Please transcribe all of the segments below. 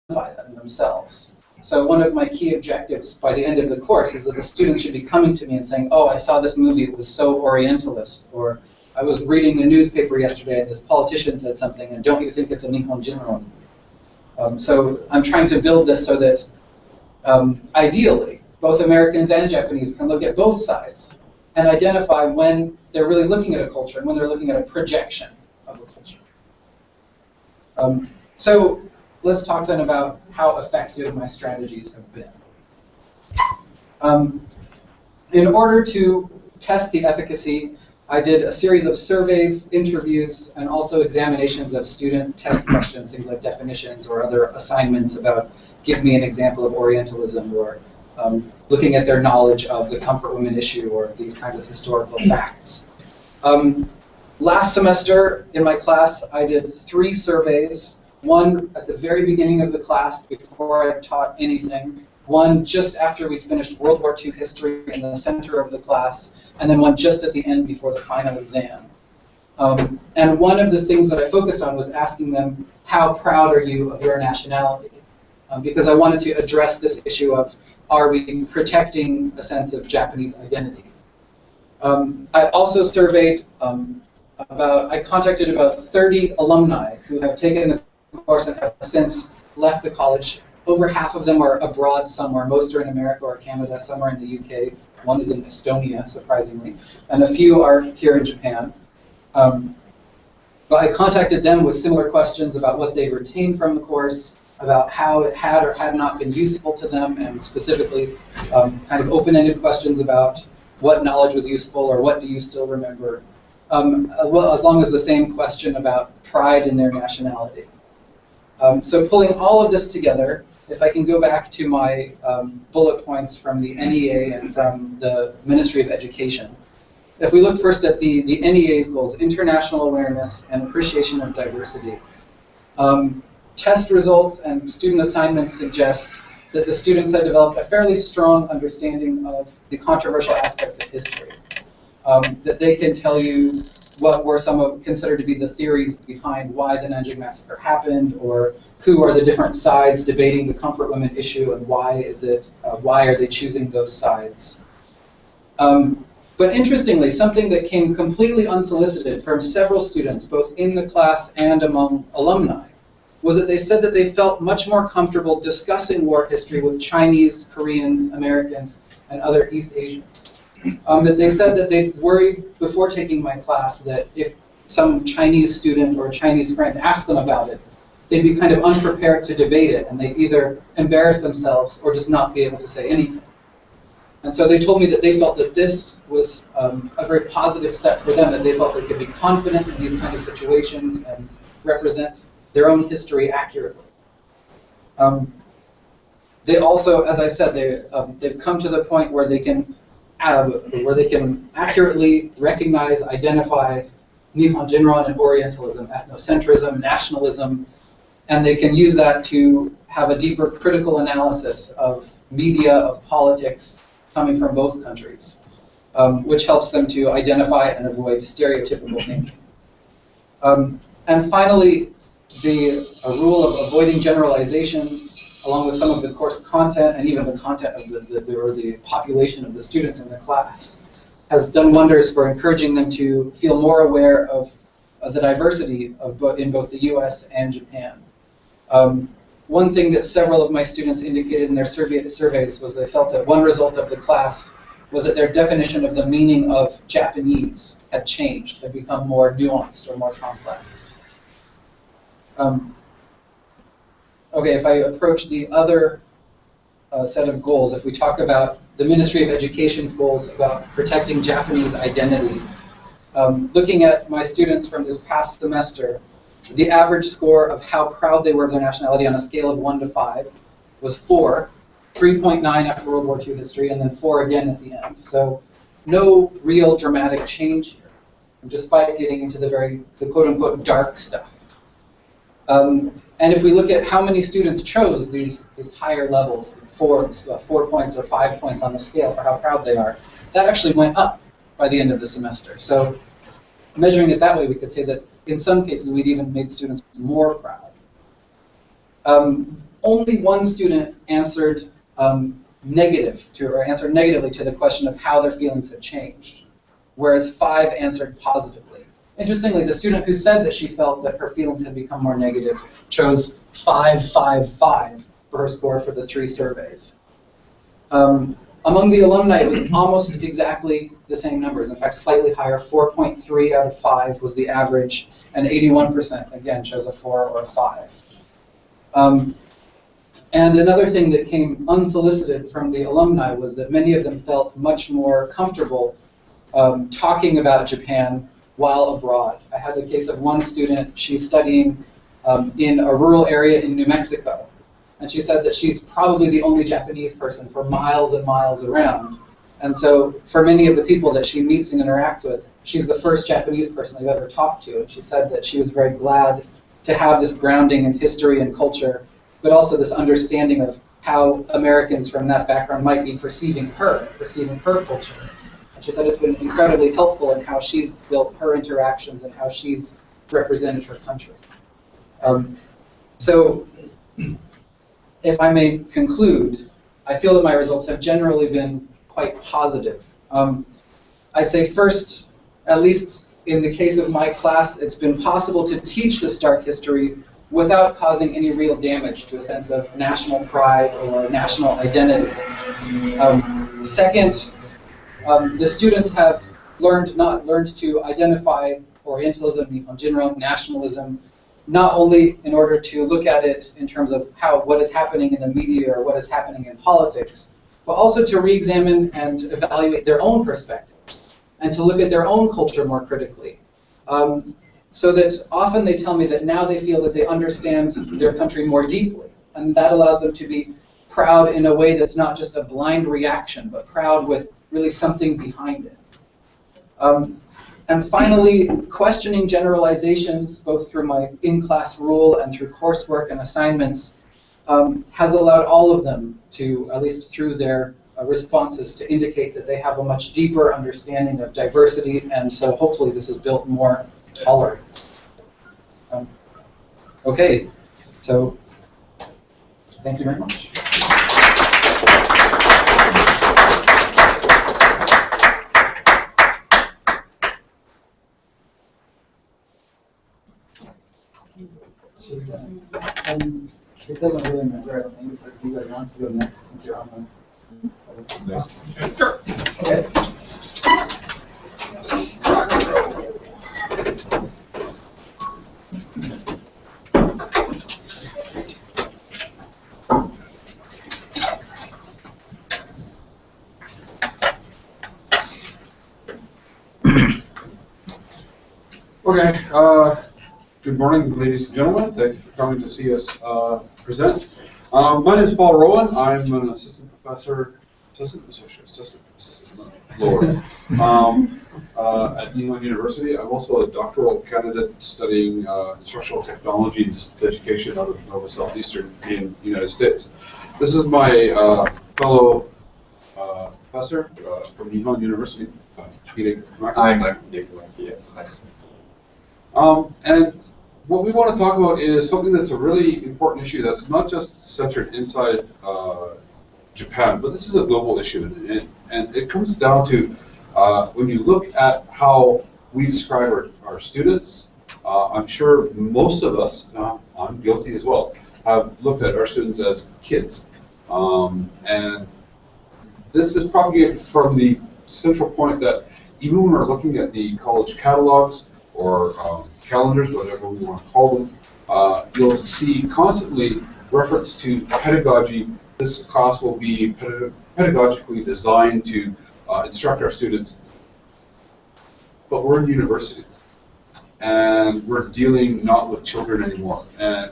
them themselves. So one of my key objectives by the end of the course is that the students should be coming to me and saying, oh, I saw this movie, it was so Orientalist, or I was reading the newspaper yesterday and this politician said something, and don't you think it's a Nihon Jinron? So I'm trying to build this so that ideally, both Americans and Japanese can look at both sides and identify when they're really looking at a culture and when they're looking at a projection of a culture. So let's talk then about how effective my strategies have been. In order to test the efficacy, I did a series of surveys, interviews, and also examinations of student test questions, things like definitions or other assignments about give me an example of Orientalism, or looking at their knowledge of the comfort women issue or these kinds of historical facts. Last semester in my class, I did 3 surveys, one at the very beginning of the class before I taught anything, one just after we'd finished World War II history in the center of the class, and then one just at the end before the final exam. And one of the things that I focused on was asking them, how proud are you of your nationality? Because I wanted to address this issue of, are we protecting a sense of Japanese identity? I also surveyed I contacted about 30 alumni who have taken the course and have since left the college. Over half of them are abroad somewhere. Most are in America or Canada, some are in the UK. One is in Estonia, surprisingly. And a few are here in Japan. But I contacted them with similar questions about what they retained from the course, about how it had or had not been useful to them, and specifically kind of open-ended questions about what knowledge was useful or what do you still remember, well, as long as the same question about pride in their nationality. So pulling all of this together, if I can go back to my bullet points from the NEA and from the Ministry of Education. If we look first at the NEA's goals, international awareness and appreciation of diversity. Test results and student assignments suggest that the students had developed a fairly strong understanding of the controversial aspects of history. That they can tell you what were some of considered to be the theories behind why the Nanjing Massacre happened, or who are the different sides debating the comfort women issue, and why are they choosing those sides. But interestingly, something that came completely unsolicited from several students, both in the class and among alumni, was that they said that they felt much more comfortable discussing war history with Chinese, Koreans, Americans, and other East Asians. That they said that they worried before taking my class that if some Chinese student or Chinese friend asked them about it, they'd be kind of unprepared to debate it, and they'd either embarrass themselves or just not be able to say anything. And so they told me that they felt that this was a very positive step for them, that they felt they could be confident in these kind of situations and represent their own history accurately. They also, as I said, they've come to the point where they can accurately recognize, identify Nihon Jinron and Orientalism, ethnocentrism, nationalism, and they can use that to have a deeper critical analysis of media, of politics, coming from both countries, which helps them to identify and avoid stereotypical thinking. And finally, the rule of avoiding generalizations, along with some of the course content and even the content of the population of the students in the class, has done wonders for encouraging them to feel more aware of the diversity in both the US and Japan. One thing that several of my students indicated in their surveys was they felt that one result of the class was that their definition of the meaning of Japanese had changed, had become more nuanced or more complex. Okay, if I approach the other set of goals, if we talk about the Ministry of Education's goals about protecting Japanese identity, looking at my students from this past semester, the average score of how proud they were of their nationality on a scale of 1 to 5 was 4, 3.9 after World War II history, and then 4 again at the end. So no real dramatic change here, despite getting into the quote-unquote dark stuff. And if we look at how many students chose these higher levels, 4 points or 5 points on the scale for how proud they are, that actually went up by the end of the semester. So measuring it that way, we could say that in some cases we'd even made students more proud. only one student answered answered negatively to the question of how their feelings had changed, whereas 5 answered positively. Interestingly, the student who said that she felt that her feelings had become more negative chose 5, 5, 5 for her score for the 3 surveys. Among the alumni, it was almost exactly the same numbers. In fact, slightly higher. 4.3 out of 5 was the average, and 81% again chose a 4 or a 5. And another thing that came unsolicited from the alumni was that many of them felt much more comfortable talking about Japan while abroad. I had the case of one student. She's studying in a rural area in New Mexico. And she said that she's probably the only Japanese person for miles and miles around. And so for many of the people that she meets and interacts with, she's the first Japanese person they've ever talked to. And she said that she was very glad to have this grounding in history and culture, but also this understanding of how Americans from that background might be perceiving her culture. And she said it's been incredibly helpful in how she's built her interactions and how she's represented her country. So if I may conclude, I feel that my results have generally been quite positive. I'd say first, at least in the case of my class, it's been possible to teach this dark history without causing any real damage to a sense of national pride or national identity. Second, the students have learned to identify Orientalism, Nihon Jinro, nationalism, not only in order to look at it in terms of what is happening in the media or what is happening in politics, but also to re-examine and evaluate their own perspectives and to look at their own culture more critically. So that often they tell me that now they feel that they understand their country more deeply, and that allows them to be proud in a way that's not just a blind reaction, but proud with really something behind it. And finally, questioning generalizations, both through my in-class rule and through coursework and assignments, has allowed all of them to, at least through their responses, to indicate that they have a much deeper understanding of diversity, and so hopefully this has built more tolerance. Okay, so thank you very much. It doesn't really matter, I don't think, but if you guys want to go next, since you're on the... Next. Sure. Okay. Okay, good morning, ladies and gentlemen. Thank you for coming to see us present. My name is Paul Rowan. I'm an assistant professor, assistant, Lord, at Nihon University. I'm also a doctoral candidate studying instructional technology and distance education out of Nova Southeastern in the United States. This is my fellow professor from Nihon University, Hideyuki. I'm Kumaki, yes, nice. And what we want to talk about is something that's a really important issue that's not just centered inside Japan, but this is a global issue, and it comes down to when you look at how we describe our students. I'm sure most of us, I'm guilty as well, have looked at our students as kids, and this is propagated from the central point that even when we're looking at the college catalogs or calendars, whatever we want to call them, you'll see constantly reference to pedagogy. This class will be pedagogically designed to instruct our students. But we're in university, and we're dealing not with children anymore. And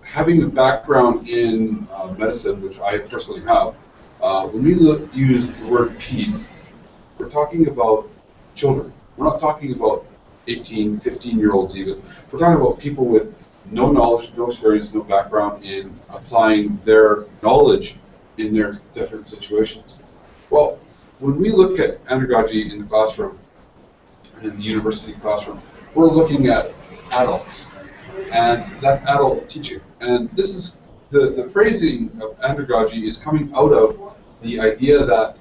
having a background in medicine, which I personally have, when we use the word peds, we're talking about children. We're not talking about 18, 15-year-olds even. We're talking about people with no knowledge, no experience, no background in applying their knowledge in their different situations. Well, when we look at Andragogy in the classroom, in the university classroom, we're looking at adults, and that's adult teaching. And this is the phrasing of Andragogy is coming out of the idea that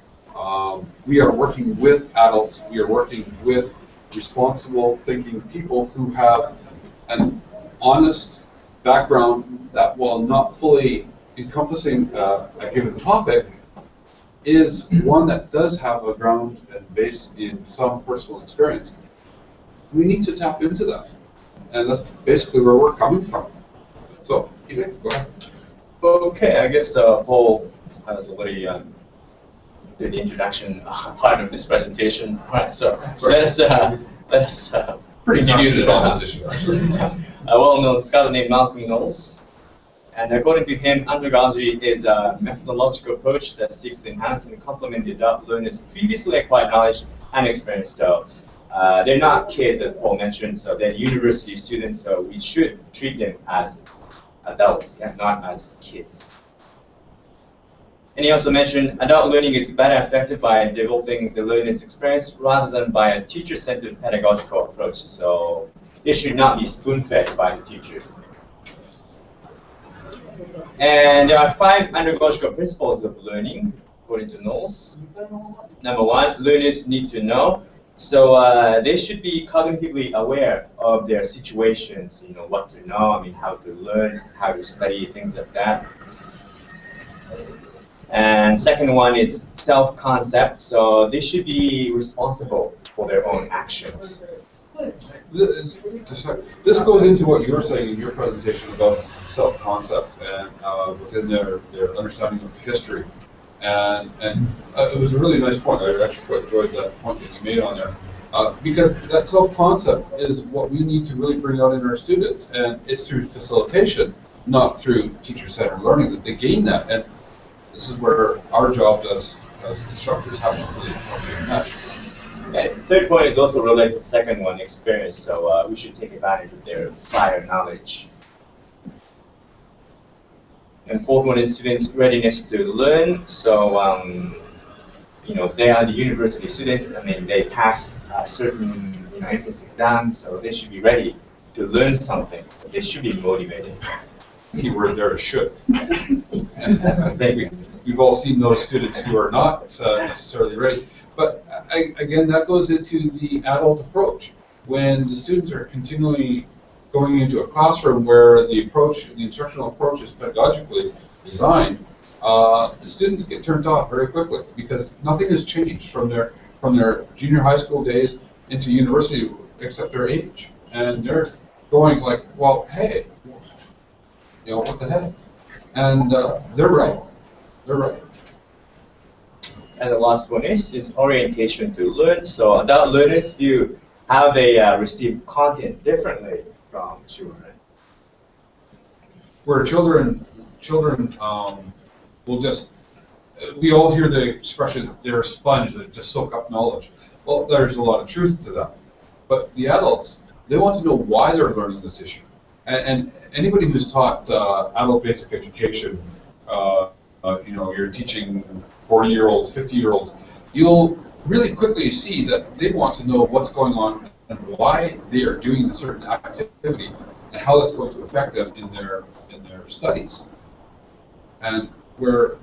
we are working with adults, we are working with responsible thinking people who have an honest background that, while not fully encompassing a given topic, is one that does have a ground and base in some personal experience. We need to tap into that. And that's basically where we're coming from. So, Hideyuki, go ahead. Okay, I guess Paul has already did the introduction part of this presentation. All right, so let us Pretty introduce passionate on this issue, actually. a well-known scholar named Malcolm Knowles. And according to him, Andragogy is a methodological approach that seeks to enhance and complement the adult learner's previously acquired knowledge and experience. So they're not kids, as Paul mentioned, so they're university students, so we should treat them as adults and not as kids. And he also mentioned adult learning is better affected by developing the learner's experience rather than by a teacher-centered pedagogical approach. So they should not be spoon-fed by the teachers. And there are 5 andragogical principles of learning, according to Knowles. Number 1, learners need to know. So they should be cognitively aware of their situations, you know, what to know, I mean, how to learn, how to study, things like that. And second one is self-concept. So they should be responsible for their own actions. This goes into what you were saying in your presentation about self-concept and within their understanding of history. And it was a really nice point. I actually quite enjoyed that point that you made on there. Because that self-concept is what we need to really bring out in our students. And it's through facilitation, not through teacher-centered learning, that they gain that. And this is where our job as instructors have to really mesh. And third point is also related to the second one, experience. So we should take advantage of their prior knowledge. And fourth one is students' readiness to learn. So, you know, they are the university students. I mean, they pass a certain, you know, entrance exam, so they should be ready to learn something. So they should be motivated. Keyword there is should. And that's the thing. We've all seen those students who are not necessarily ready. But again, that goes into the adult approach. When the students are continually going into a classroom where the instructional approach is pedagogically designed, the students get turned off very quickly because nothing has changed from their junior high school days into university except their age. And they're going like, well, hey, you know, what the heck? And they're right. They're right. And the last one is orientation to learn. So adult learners view how they receive content differently from children. Where children will just, we all hear the expression, they're a sponge that just soak up knowledge. Well, there's a lot of truth to that. But the adults, they want to know why they're learning this issue. And anybody who's taught adult basic education, you know, you're teaching 40-year-olds, 50-year-olds, you'll really quickly see that they want to know what's going on and why they are doing a certain activity and how that's going to affect them in their studies. And where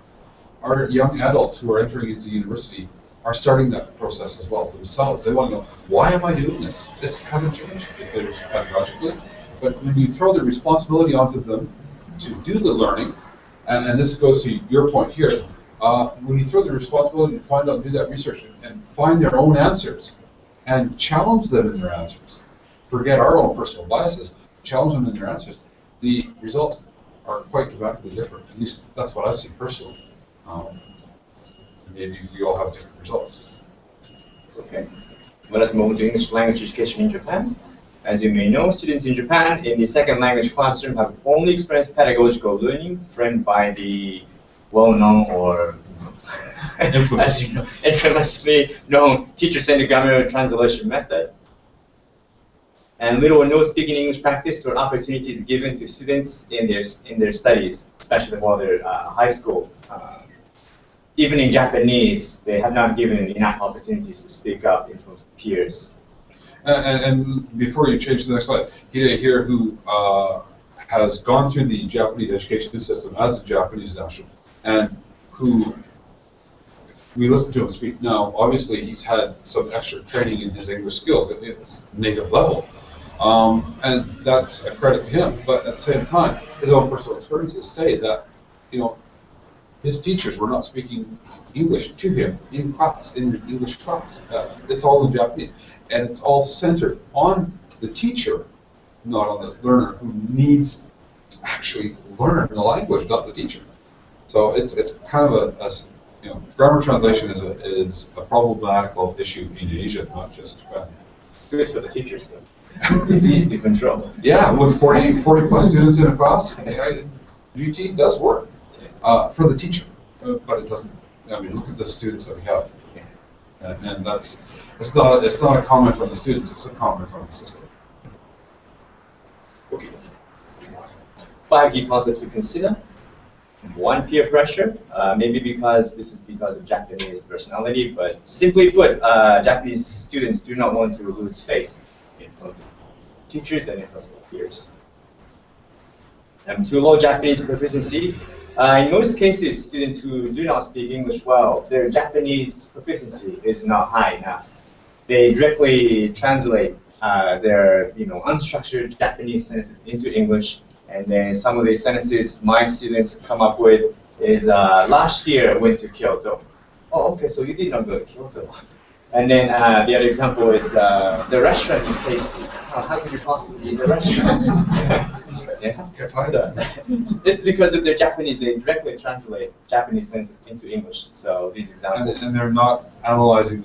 our young adults who are entering into university are starting that process as well for themselves. They want to know, why am I doing this? This hasn't changed if it's pedagogically, but when you throw the responsibility onto them to do the learning, and this goes to your point here, when you throw the responsibility to find out and do that research and find their own answers and challenge them in their answers, forget our own personal biases, challenge them in their answers, the results are quite dramatically different. At least that's what I've seen personally. Maybe we all have different results. Okay. Let us move to English language education in Japan. As you may know, students in Japan in the second language classroom have only experienced pedagogical learning framed by the well-known or as you know, infamously known teacher-centered grammar translation method. And little or no speaking English practice or opportunities given to students in their studies, especially while they're high school. Even in Japanese, they have not given enough opportunities to speak up in front of peers. And before you change to the next slide, Hideyuki here, who has gone through the Japanese education system as a Japanese national, and who we listen to him speak now. Obviously, he's had some extra training in his English skills at his native level, and that's a credit to him. But at the same time, his own personal experiences say that, you know, his teachers were not speaking English to him in class, in English class. It's all in Japanese, and it's all centered on the teacher, not on the learner who needs to actually learn the language, not the teacher. So it's kind of a you know, grammar translation is a problematical issue in Asia, not just Japan. Good for the teachers, though. It's easy to control. Yeah, with 40 plus students in a class, GT does work for the teacher, but it doesn't. I mean, look at the students that we have, and that's it's not a comment on the students; it's a comment on the system. Okay. 5 key concepts to consider. 1, peer pressure, maybe because of Japanese personality, but simply put, Japanese students do not want to lose face in front of teachers and in front of peers. And 2, low Japanese proficiency. In most cases, students who do not speak English well, their Japanese proficiency is not high enough. They directly translate their unstructured Japanese sentences into English. And then some of the sentences my students come up with is, last year I went to Kyoto. Oh, okay, so you did not go to Kyoto. And then the other example is, the restaurant is tasty. Oh, how could you possibly eat the restaurant? Yeah. So, it's because of their Japanese, they directly translate Japanese sentences into English. So these examples. And they're not analyzing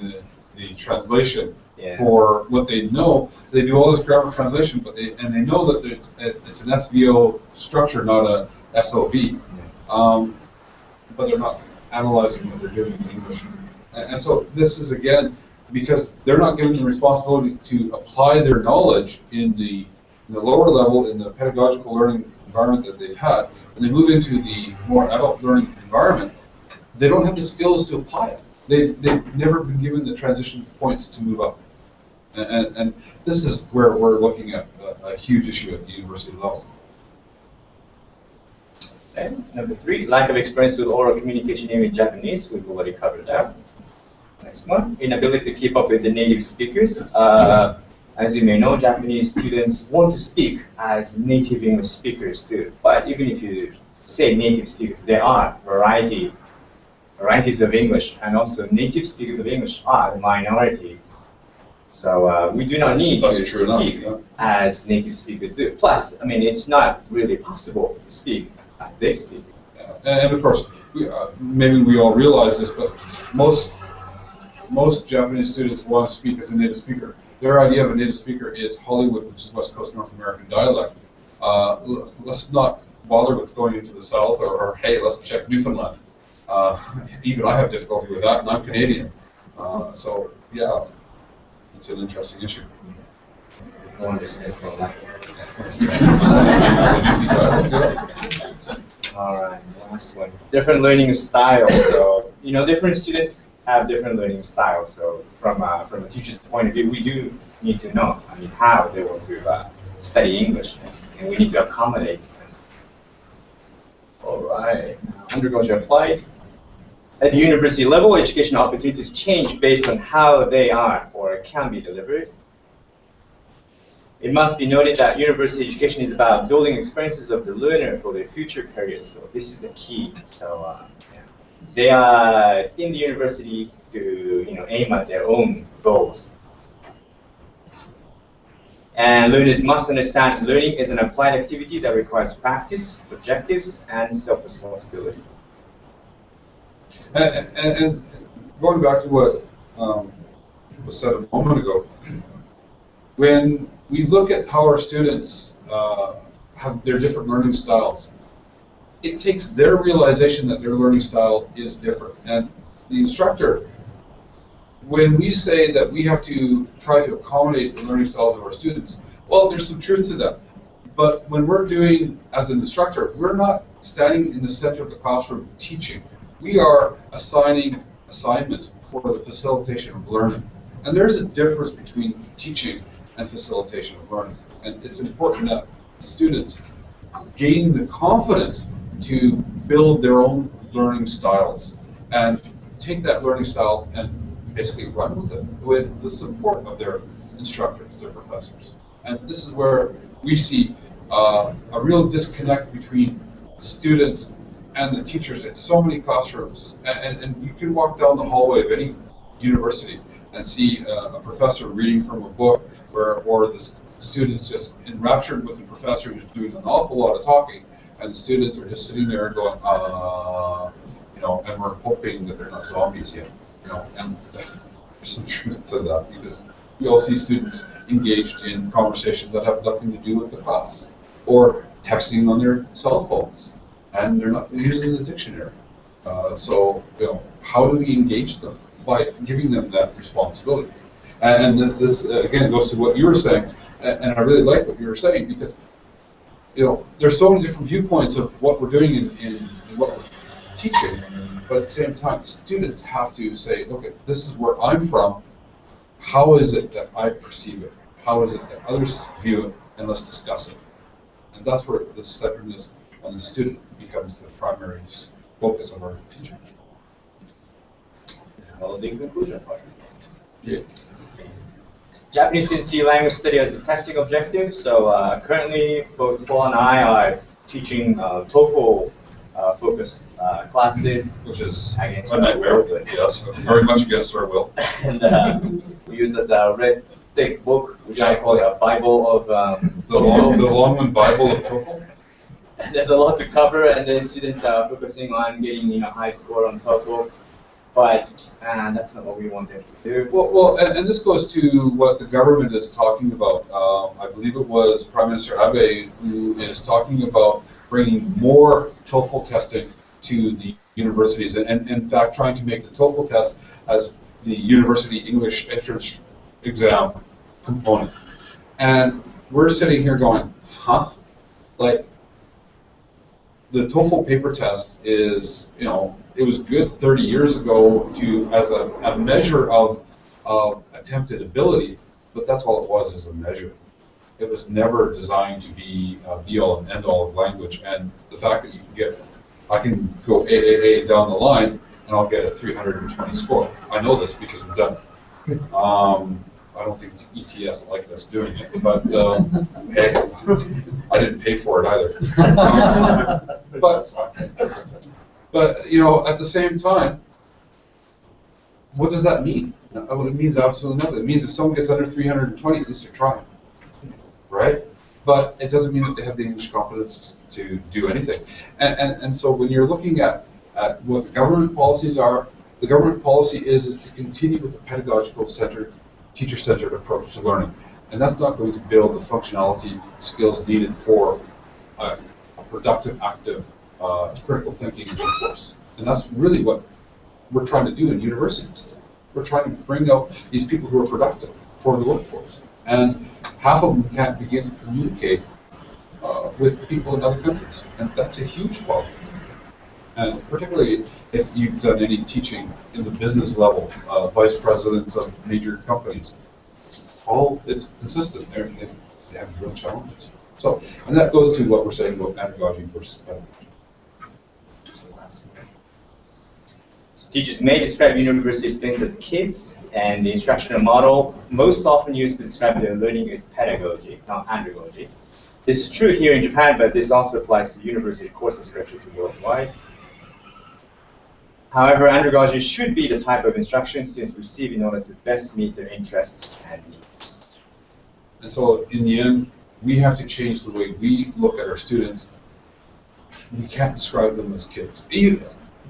the translation. Yeah. For what they know, they do all this grammar translation, but they know that it's an SVO structure, not a SOV. But they're not analyzing what they're doing in English, and so this is again because they're not given the responsibility to apply their knowledge in the lower level in the pedagogical learning environment that they've had. When they move into the more adult learning environment, they don't have the skills to apply it. They've never been given the transition points to move up. And this is where we're looking at a huge issue at the university level. And number 3, lack of experience with oral communication in Japanese. We've already covered that. Next one, inability to keep up with the native speakers. As you may know, Japanese students want to speak as native English speakers too. But even if you say native speakers, there are varieties of English, and also native speakers of English are a minority. So we do not need to speak as native speakers do. Plus, I mean, it's not really possible to speak as they speak. And of course, maybe we all realize this, but most Japanese students want to speak as a native speaker. Their idea of a native speaker is Hollywood, which is West Coast North American dialect. Let's not bother with going into the South, or hey, let's check Newfoundland. Even I have difficulty with that, and I'm Canadian. So yeah. It's an interesting issue. All right, last one. Different learning styles. So different students have different learning styles. So from a teacher's point of view, we do need to know, how they want to study English, and we need to accommodate them. All right, Andragogy applied. At the university level, educational opportunities change based on how they are or can be delivered. It must be noted that university education is about building experiences of the learner for their future careers. So this is the key. So they are in the university to aim at their own goals. And learners must understand learning is an applied activity that requires practice, objectives, and self-responsibility. And going back to what was said a moment ago, when we look at how our students have their different learning styles, it takes their realization that their learning style is different. And the instructor, when we say that we have to try to accommodate the learning styles of our students, well, there's some truth to that. But when we're doing, as an instructor, we're not standing in the center of the classroom teaching. We are assigning assignments for the facilitation of learning. And there's a difference between teaching and facilitation of learning. And it's important that students gain the confidence to build their own learning styles and take that learning style and basically run with it with the support of their instructors, their professors. And this is where we see a real disconnect between students and the teachers in so many classrooms. And you can walk down the hallway of any university and see a professor reading from a book or the students just enraptured with the professor who's doing an awful lot of talking, and the students are just sitting there going, you know, and we're hoping that they're not zombies yet, you know, and there's some truth to that, because we all see students engaged in conversations that have nothing to do with the class, or texting on their cell phones, and they're not using the dictionary. So, you know, how do we engage them? By giving them that responsibility. And this, again, goes to what you were saying, and I really like what you were saying, because, you know, there's so many different viewpoints of what we're doing in what we're teaching, but at the same time, students have to say, okay, this is where I'm from, how is it that I perceive it? How is it that others view it? And let's discuss it. And that's where the centeredness on the student becomes the primary focus of our teaching. Well, the conclusion part. Yeah. Japanese CNC language study as a testing objective. So currently, both Paul and I are teaching TOEFL focused classes, Which is against a nightmare, but yes, very much against our will. And we use that red thick book, which I call a Bible of The Longman Bible of TOEFL. There's a lot to cover, and the students are focusing on getting high score on TOEFL, but that's not what we want them to do. Well, and this goes to what the government is talking about. I believe it was Prime Minister Abe who is talking about bringing more TOEFL testing to the universities, and in fact trying to make the TOEFL test as the university English entrance exam component. And we're sitting here going, huh? Like, the TOEFL paper test is, you know, it was good 30 years ago as a measure of attempted ability, but that's all it was, as a measure. It was never designed to be be-all and end-all of language. And the fact that I can go AAA down the line and I'll get a 320 score. I know this because we've done it. I don't think ETS liked us doing it, but hey, I didn't pay for it either. But you know, at the same time, what does that mean? It means absolutely nothing. It means if someone gets under 320, at least they're trying, right? But it doesn't mean that they have the English competence to do anything. And so when you're looking at what the government policies are, the government policy is to continue with the pedagogical centered, teacher-centered approach to learning. And that's not going to build the functionality skills needed for a productive, active, critical thinking workforce. And that's really what we're trying to do in universities. We're trying to bring out these people who are productive for the workforce. And half of them can't begin to communicate with people in other countries. And that's a huge problem. And particularly if you've done any teaching in the business level, vice presidents of major companies, it's consistent. They have real challenges. So, and that goes to what we're saying about andragogy versus pedagogy. Teachers may describe university students as kids, and the instructional model most often used to describe their learning is pedagogy, not andragogy. This is true here in Japan, but this also applies to university course descriptions worldwide. However, andragogy should be the type of instruction students receive in order to best meet their interests and needs. And so, in the end, we have to change the way we look at our students. We can't describe them as kids.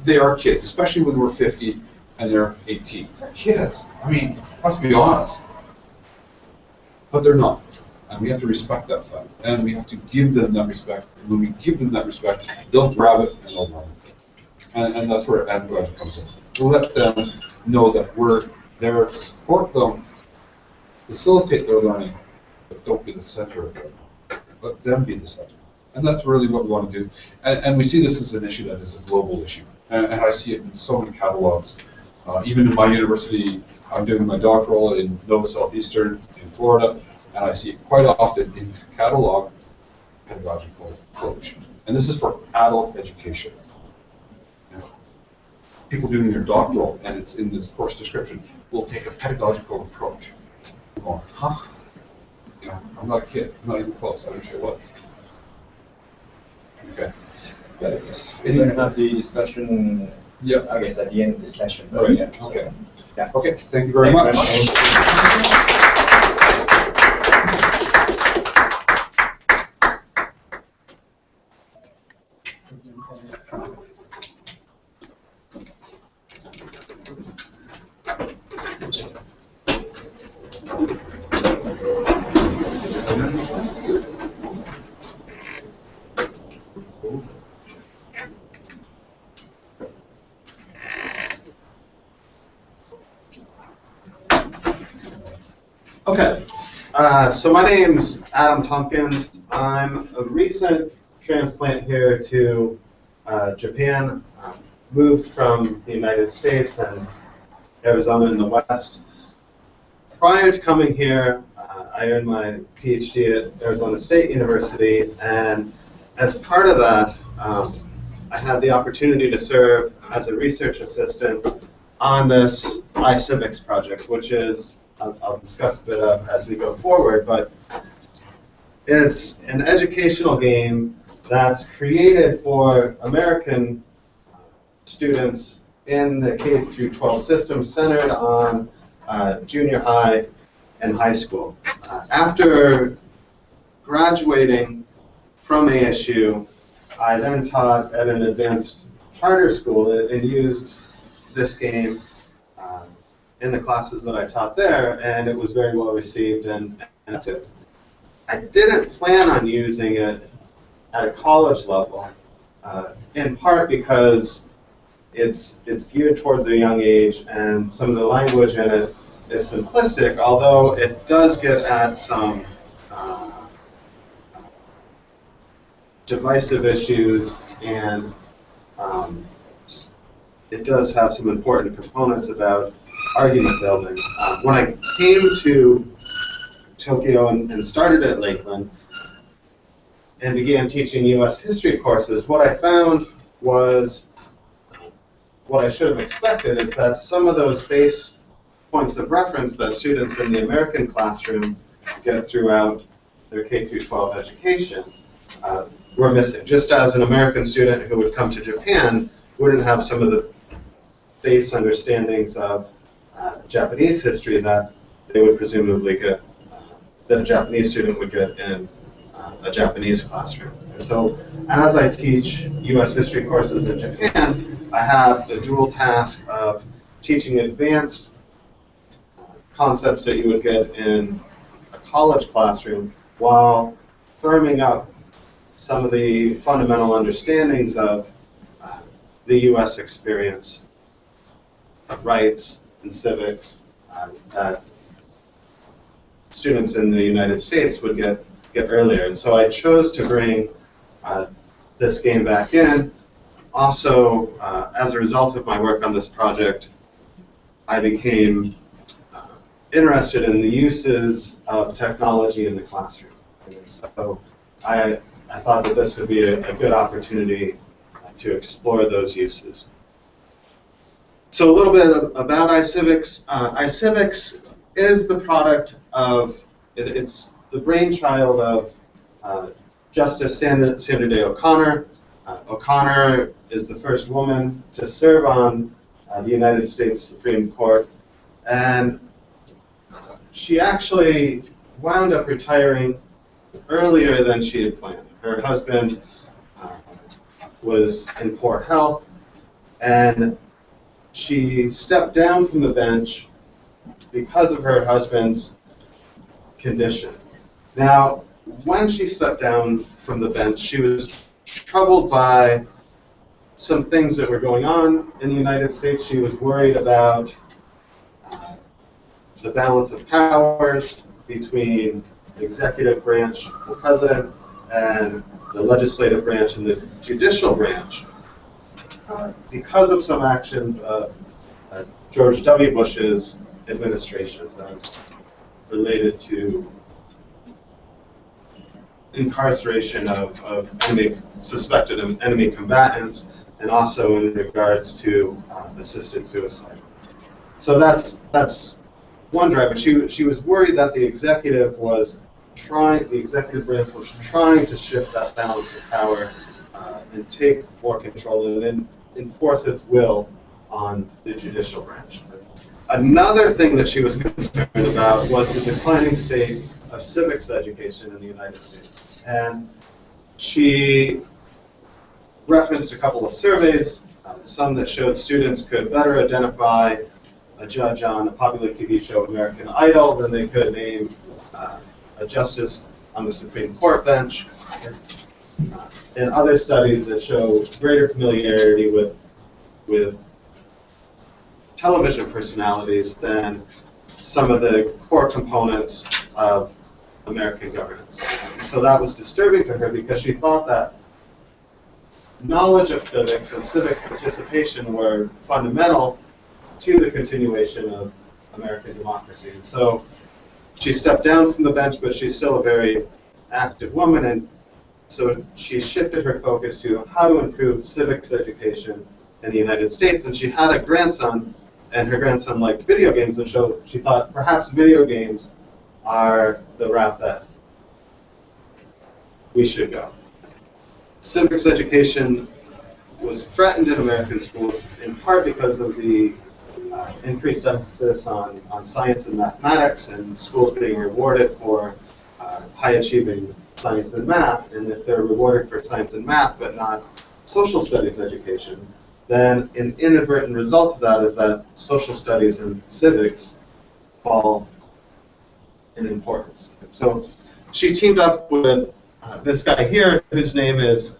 They are kids, especially when we're 50 and they're 18. They're kids. I mean, let's be honest. But they're not. And we have to respect that fact. And we have to give them that respect. And when we give them that respect, they'll grab it and they'll learn it. And that's where andragogy comes in. To let them know that we're there to support them, facilitate their learning, but don't be the center of it. Let them be the center. And that's really what we want to do. And we see this as an issue that is a global issue. And I see it in so many catalogs. Even in my university, I'm doing my doctoral in Nova Southeastern in Florida, and I see it quite often in the catalog. pedagogical approach. And this is for adult education. You know, people doing their doctoral, and it's in the course description, will take a pedagogical approach. I'm going, huh? You know, I'm not a kid. I'm not even close. I wish I was. Okay. We're going to have the discussion, Yeah. I guess, at the end of the session. Right. Yeah. Okay. Yeah. Okay. Thank you very Thanks much. very much. Okay, so my name's Adam Tompkins. I'm a recent transplant here to Japan. Moved from the United States and Arizona in the West. Prior to coming here, I earned my PhD at Arizona State University, and as part of that, I had the opportunity to serve as a research assistant on this iCivics project, which is, I'll discuss a bit of as we go forward, but it's an educational game that's created for American students in the K through 12 system centered on junior high and high school. After graduating from ASU, I then taught at an advanced charter school and used this game in the classes that I taught there, and it was very well received and active. I didn't plan on using it at a college level, in part because it's geared towards a young age, and some of the language in it is simplistic, although it does get at some divisive issues, and it does have some important components about argument building. When I came to Tokyo and started at Lakeland and began teaching U.S. history courses, what I found was what I should have expected is that some of those base points of reference that students in the American classroom get throughout their K through 12 education were missing. Just as an American student who would come to Japan wouldn't have some of the base understandings of Japanese history that they would presumably get, that a Japanese student would get in a Japanese classroom. And so as I teach U.S. history courses in Japan, I have the dual task of teaching advanced concepts that you would get in a college classroom while firming up some of the fundamental understandings of the U.S. experience, rights and civics that students in the United States would get earlier. And so I chose to bring this game back in. Also, as a result of my work on this project, I became interested in the uses of technology in the classroom. And so I thought that this would be a good opportunity to explore those uses. So a little bit about iCivics. iCivics is the product of, it's the brainchild of Justice Sandra Day O'Connor. O'Connor is the first woman to serve on the United States Supreme Court, and she actually wound up retiring earlier than she had planned. Her husband was in poor health, and she stepped down from the bench because of her husband's condition. Now, when she stepped down from the bench, she was troubled by some things that were going on in the United States. She was worried about the balance of powers between the executive branch, the president, and the legislative branch and the judicial branch because of some actions of George W. Bush's administrations as related to incarceration of suspected enemy combatants, and also in regards to assisted suicide. So that's one driver. She was worried that the executive branch was trying to shift that balance of power and take more control and enforce its will on the judicial branch. Another thing that she was concerned about was the declining state of civics education in the United States. And she referenced a couple of surveys, some that showed students could better identify a judge on a popular TV show, American Idol, than they could name a justice on the Supreme Court bench, and other studies that show greater familiarity with television personalities than some of the core components of American governance. So that was disturbing to her because she thought that knowledge of civics and civic participation were fundamental to the continuation of American democracy. And so she stepped down from the bench, but she's still a very active woman, and so she shifted her focus to how to improve civics education in the United States. And she had a grandson, and her grandson liked video games, and so she thought perhaps video games are the route that we should go. Civics education was threatened in American schools in part because of the increased emphasis on science and mathematics, and schools being rewarded for high-achieving science and math. And if they're rewarded for science and math but not social studies education, then an inadvertent result of that is that social studies and civics fall in importance. So she teamed up with this guy here, whose name is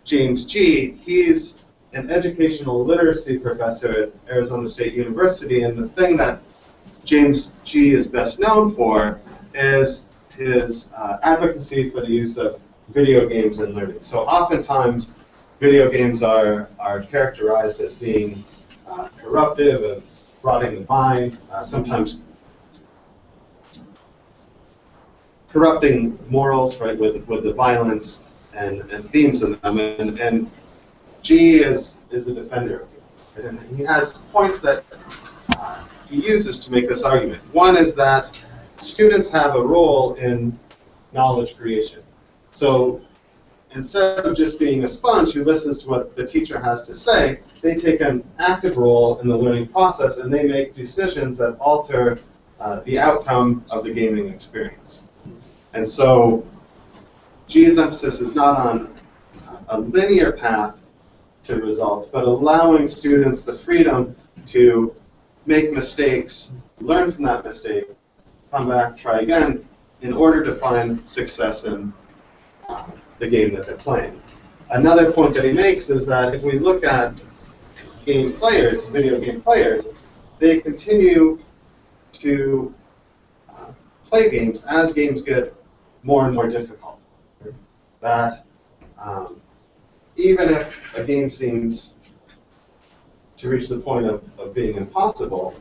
James G. He's an educational literacy professor at Arizona State University, and the thing that James G. is best known for is his advocacy for the use of video games in learning. So oftentimes, video games are characterized as being corruptive, as rotting the mind, sometimes corrupting morals, right, with the violence and themes in them. And G is a defender of it. And he has points that he uses to make this argument. One is that students have a role in knowledge creation. So instead of just being a sponge who listens to what the teacher has to say, they take an active role in the learning process, and they make decisions that alter the outcome of the gaming experience. And so G's emphasis is not on a linear path to results, but allowing students the freedom to make mistakes, learn from that mistake, come back, try again, in order to find success in the game that they're playing. Another point that he makes is that if we look at game players, video game players, they continue to play games as games get more and more difficult. That even if a game seems to reach the point of being impossible,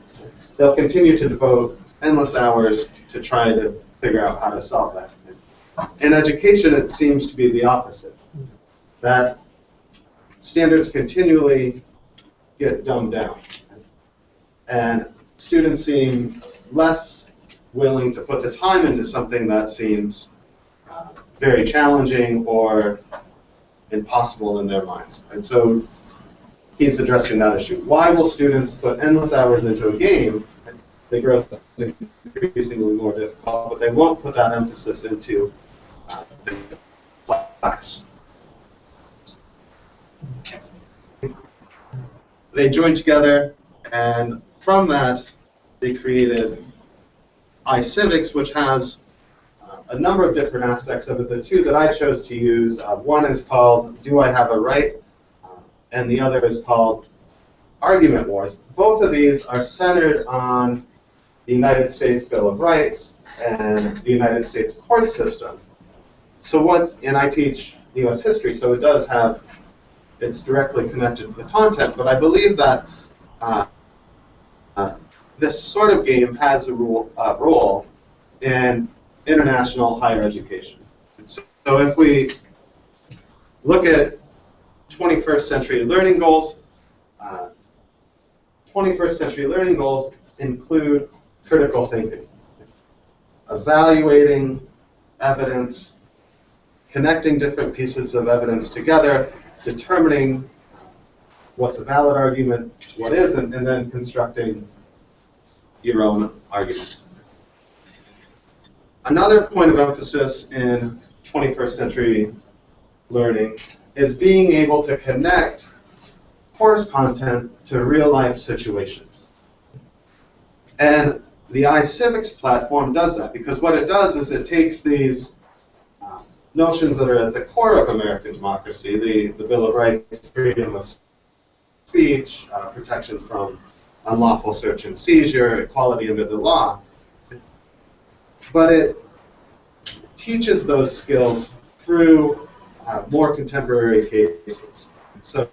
they'll continue to devote endless hours to try to figure out how to solve that. In education, it seems to be the opposite. That standards continually get dumbed down. And students seem less willing to put the time into something that seems very challenging or impossible in their minds. And so he's addressing that issue. Why will students put endless hours into a game? They grow increasingly more difficult, but they won't put that emphasis into the class. They joined together, and from that, they created iCivics, which has a number of different aspects of it. The two that I chose to use, one is called Do I Have a Right? And the other is called Argument Wars. Both of these are centered on the United States Bill of Rights and the United States court system. So and I teach U.S. history, so it does have, it's directly connected to the content, but I believe that this sort of game has a role in international higher education. So if we look at 21st century learning goals, 21st century learning goals include critical thinking, evaluating evidence, connecting different pieces of evidence together, determining what's a valid argument, what isn't, and then constructing your own argument. Another point of emphasis in 21st century learning is being able to connect course content to real-life situations. And the iCivics platform does that, because what it does is it takes these notions that are at the core of American democracy, the Bill of Rights, freedom of speech, protection from unlawful search and seizure, equality under the law, but it teaches those skills through more contemporary cases. So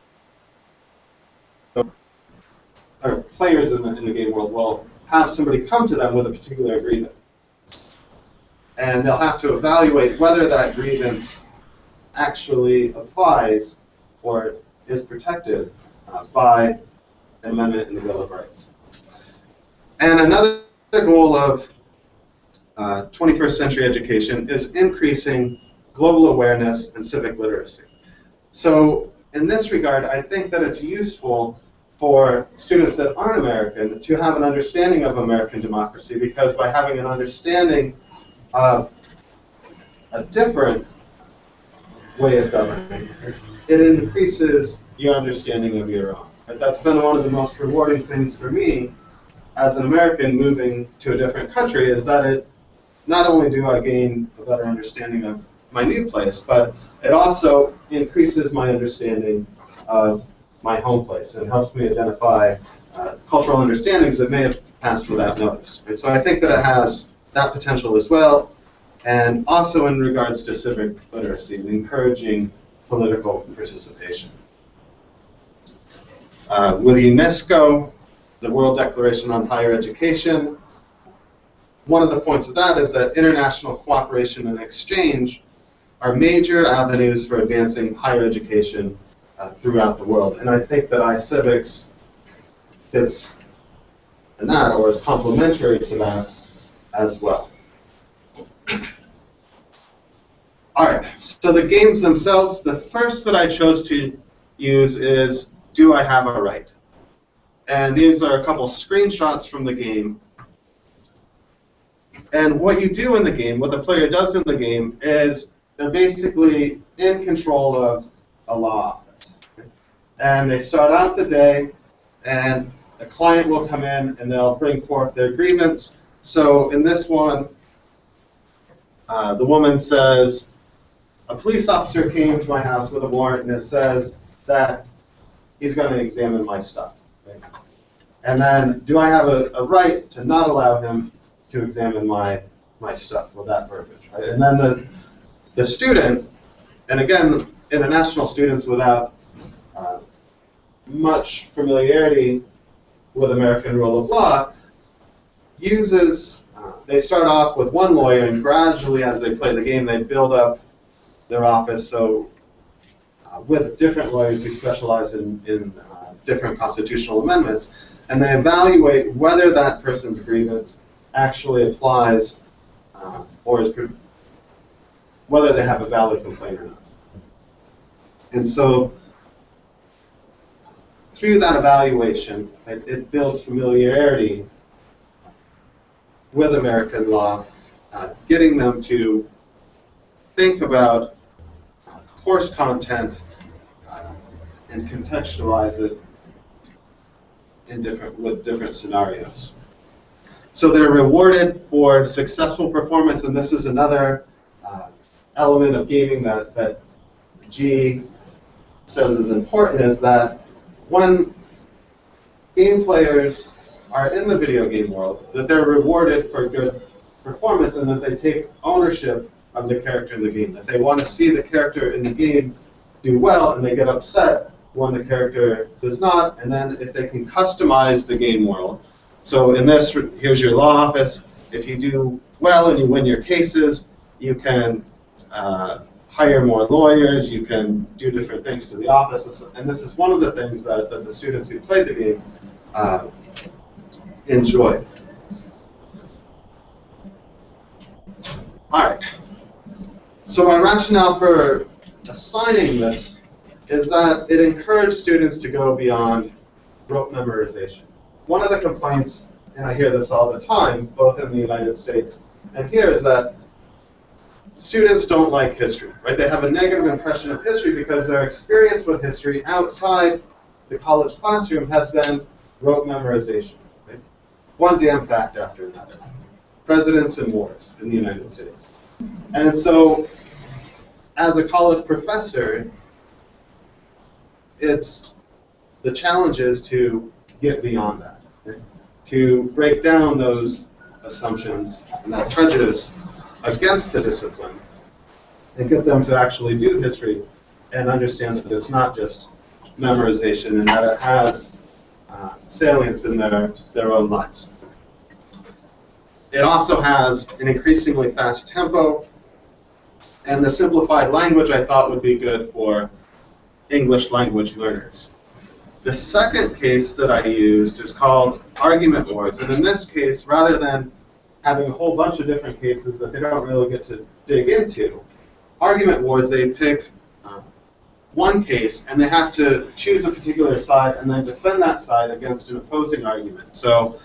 our players in the game world will have somebody come to them with a particular grievance, and they'll have to evaluate whether that grievance actually applies or is protected by an amendment in the Bill of Rights. And another goal of 21st century education is increasing global awareness and civic literacy. So in this regard, I think that it's useful for students that aren't American to have an understanding of American democracy, because by having an understanding of a different way of governing, it increases your understanding of your own. That's been one of the most rewarding things for me as an American moving to a different country, is that it not only do I gain a better understanding of my new place, but it also increases my understanding of my home place and helps me identify cultural understandings that may have passed without notice. Right? So I think that it has that potential as well, and also in regards to civic literacy and encouraging political participation. With UNESCO, the World Declaration on Higher Education, one of the points of that is that international cooperation and exchange are major avenues for advancing higher education throughout the world. And I think that iCivics fits in that, or is complementary to that as well. All right, so the games themselves, the first that I chose to use is Do I Have a Right? And these are a couple screenshots from the game. And what you do in the game, what the player does in the game, is they're basically in control of a law office. And they start out the day, and a client will come in, and they'll bring forth their grievance. So in this one, the woman says, a police officer came to my house with a warrant, and it says that he's going to examine my stuff. Right? And then, do I have a right to not allow him to examine my stuff with that verbiage? Right? And then the student, and again, international students without much familiarity with American rule of law, they start off with one lawyer, and gradually as they play the game, they build up their office. So with different lawyers who specialize in different constitutional amendments, and they evaluate whether that person's grievance actually applies or whether they have a valid complaint or not. And so through that evaluation, it builds familiarity with American law, getting them to think about course content and contextualize it with different scenarios. So they're rewarded for successful performance, and this is another element of gaming that G says is important, is that when game players are in the video game world, that they're rewarded for good performance, and that they take ownership of the character in the game, that they want to see the character in the game do well, and they get upset when the character does not, and then if they can customize the game world. So in this, here's your law office. If you do well and you win your cases, you can hire more lawyers, you can do different things to the office, and this is one of the things that the students who played the game enjoyed. All right. So my rationale for assigning this is that it encouraged students to go beyond rote memorization. One of the complaints, and I hear this all the time, both in the United States and here, is that students don't like history, right? They have a negative impression of history because their experience with history outside the college classroom has been rote memorization. Right? One damn fact after another. Presidents and wars in the United States. And so, as a college professor, the challenge is to get beyond that, right? To break down those assumptions and that prejudice against the discipline and get them to actually do history and understand that it's not just memorization and that it has salience in their own lives. It also has an increasingly fast tempo, and the simplified language I thought would be good for English language learners. The second case that I used is called argument wars, and in this case, rather than having a whole bunch of different cases that they don't really get to dig into, argument wars, they pick one case and they have to choose a particular side and then defend that side against an opposing argument. So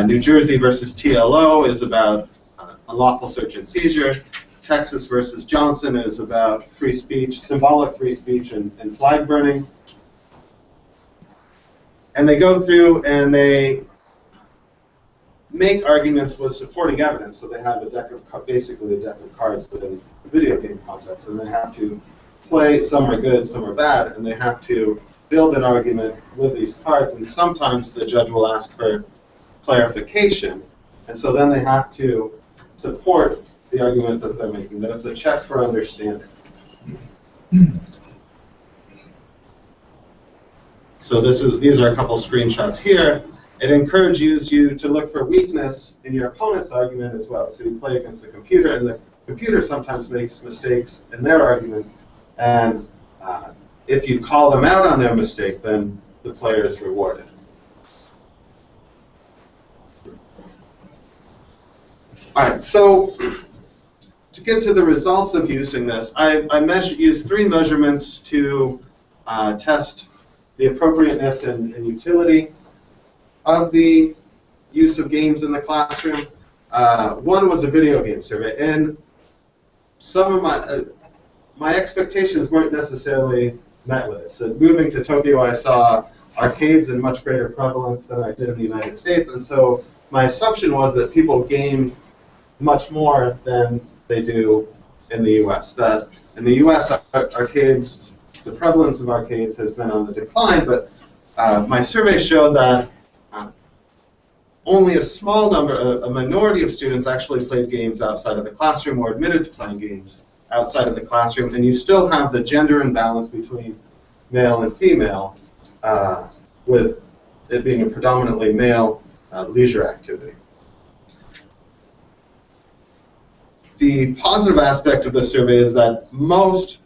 New Jersey versus TLO is about unlawful search and seizure. Texas versus Johnson is about free speech, symbolic free speech, and flag burning. And they go through and they make arguments with supporting evidence. So they have a deck of, basically a deck of cards within a video game context, and they have to play, some are good, some are bad, and they have to build an argument with these cards, and sometimes the judge will ask for clarification, and so then they have to support the argument that they're making, that it's a check for understanding. So these are a couple screenshots here. It encourages you to look for weakness in your opponent's argument as well. So you play against the computer, and the computer sometimes makes mistakes in their argument, and if you call them out on their mistake, then the player is rewarded. All right, so to get to the results of using this, I used 3 measurements to test the appropriateness and utility of the use of games in the classroom. One was a video game survey, and some of my expectations weren't necessarily met with this. So moving to Tokyo, I saw arcades in much greater prevalence than I did in the United States, and so my assumption was that people game much more than they do in the U.S. That in the U.S., arcades, the prevalence of arcades has been on the decline, but my survey showed that only a small number, a minority of students actually played games outside of the classroom or admitted to playing games outside of the classroom, and you still have the gender imbalance between male and female, with it being a predominantly male leisure activity. The positive aspect of the survey is that most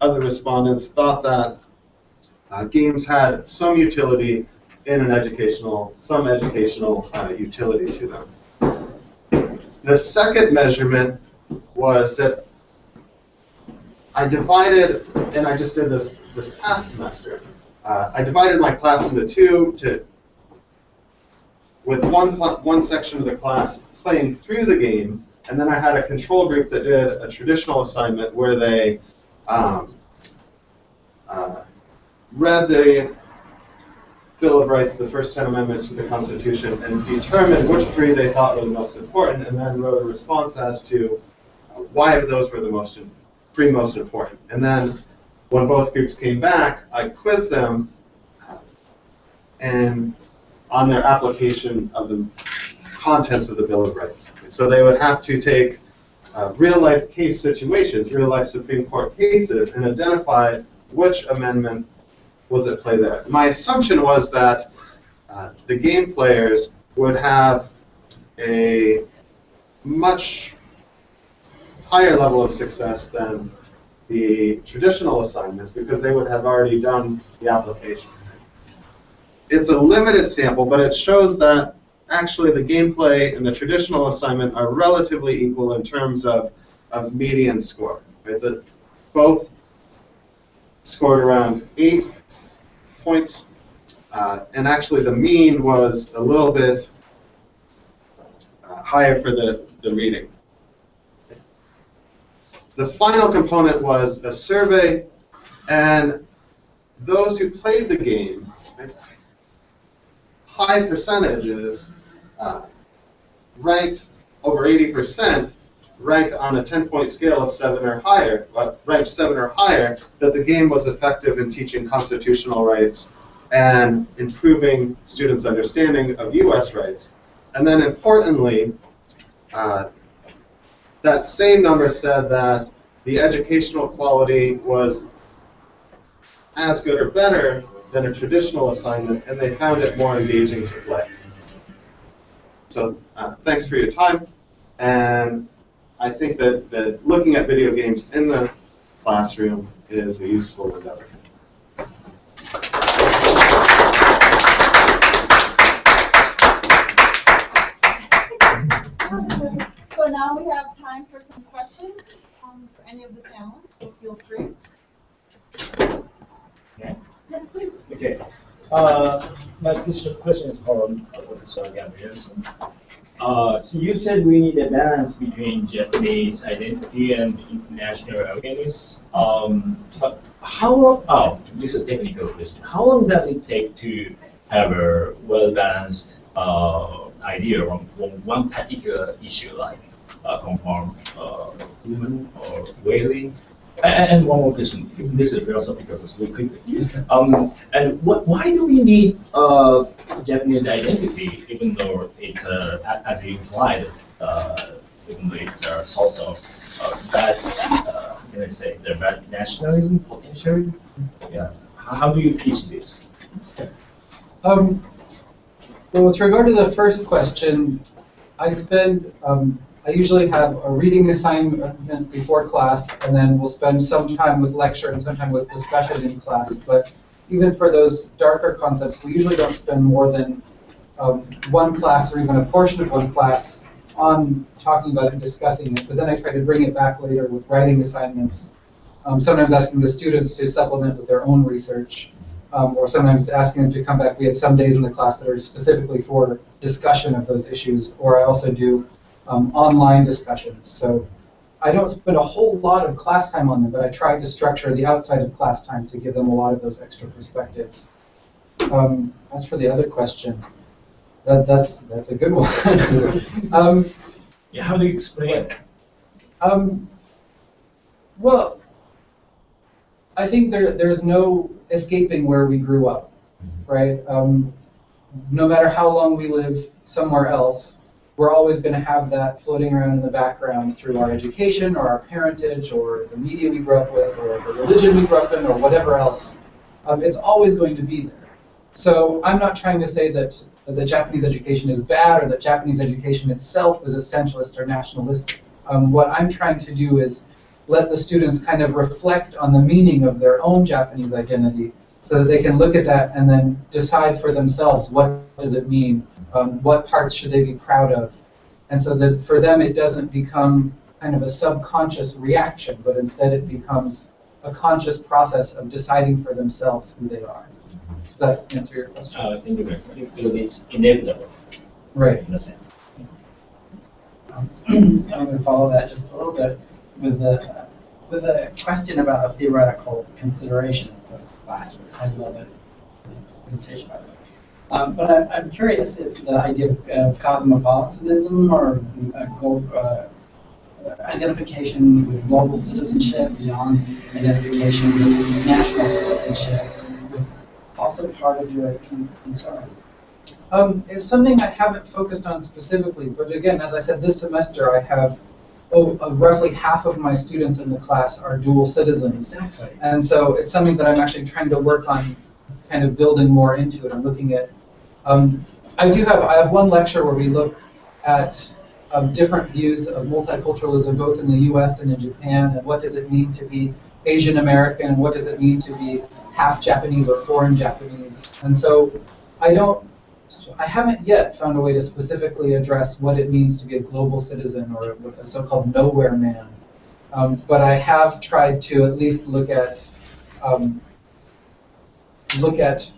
of the respondents thought that games had some utility in an some educational utility to them. The second measurement was that I divided, and I just did this past semester, I divided my class into 2, with one section of the class playing through the game, and then I had a control group that did a traditional assignment where they read the Bill of Rights, the first 10 amendments to the Constitution, and determined which 3 they thought were the most important, and then wrote a response as to why those were the 3 most important. And then when both groups came back, I quizzed them and on their application of the contents of the Bill of Rights. So they would have to take real-life case situations, real-life Supreme Court cases, and identify which amendment was at play there. My assumption was that the game players would have a much higher level of success than the traditional assignments because they would have already done the application. It's a limited sample, but it shows that actually the gameplay and the traditional assignment are relatively equal in terms of median score. Right? Both scored around 8 points, and actually the mean was a little bit higher for the reading. The final component was a survey, and those who played the game, right, high percentages, ranked over 80%, ranked on a 10-point scale of 7 or higher, ranked 7 or higher, that the game was effective in teaching constitutional rights and improving students' understanding of U.S. rights. And then importantly, that same number said that the educational quality was as good or better than a traditional assignment, and they found it more engaging to play. So thanks for your time, and I think that looking at video games in the classroom is a useful endeavor. So now we have time for some questions for any of the panelists, so feel free. Okay. Yes, please. Okay. My question is for Professor Gabrielson. So you said we need a balance between Japanese identity and international awareness. But this is a technical question. How long does it take to have a well-balanced idea on one particular issue, like conform women or whaling? And one more question. This is a philosophical question, really quickly. And why do we need Japanese identity, even though it's, as you implied, even though it's a source of bad, let's say, the bad nationalism potentially? Yeah. How do you teach this? Well, with regard to the first question, I usually have a reading assignment before class, and then we'll spend some time with lecture and some time with discussion in class. But even for those darker concepts, we usually don't spend more than one class or even a portion of one class on talking about it and discussing it. But then I try to bring it back later with writing assignments, sometimes asking the students to supplement with their own research, or sometimes asking them to come back. We have some days in the class that are specifically for discussion of those issues, or I also do online discussions. So I don't spend a whole lot of class time on them, but I try to structure the outside of class time to give them a lot of those extra perspectives. As for the other question, that's a good one. Yeah, how do you explain it? Well, I think there's no escaping where we grew up, right? No matter how long we live somewhere else, we're always going to have that floating around in the background through our education or our parentage or the media we grew up with or the religion we grew up in or whatever else. It's always going to be there. So I'm not trying to say that the Japanese education is bad or that Japanese education itself is essentialist or nationalistic. What I'm trying to do is let the students kind of reflect on the meaning of their own Japanese identity so that they can look at that and then decide for themselves what does it mean. What parts should they be proud of? And so that for them it doesn't become kind of a subconscious reaction, but instead it becomes a conscious process of deciding for themselves who they are. Does that answer your question? I think because it's inevitable, right, in a sense. I'm going to follow that just a little bit with a question about a theoretical consideration for class. I love it. Presentation, by the way. But I'm curious if the idea of cosmopolitanism or identification with global citizenship beyond identification with national citizenship is also part of your concern. It's something I haven't focused on specifically, but again, as I said, this semester I have roughly half of my students in the class are dual citizens. Exactly. And so it's something that I'm actually trying to work on kind of building more into it. I'm looking at I have one lecture where we look at different views of multiculturalism both in the US and in Japan, and what does it mean to be Asian American, what does it mean to be half Japanese or foreign Japanese. And so I haven't yet found a way to specifically address what it means to be a global citizen or a so-called nowhere man. But I have tried to at least look at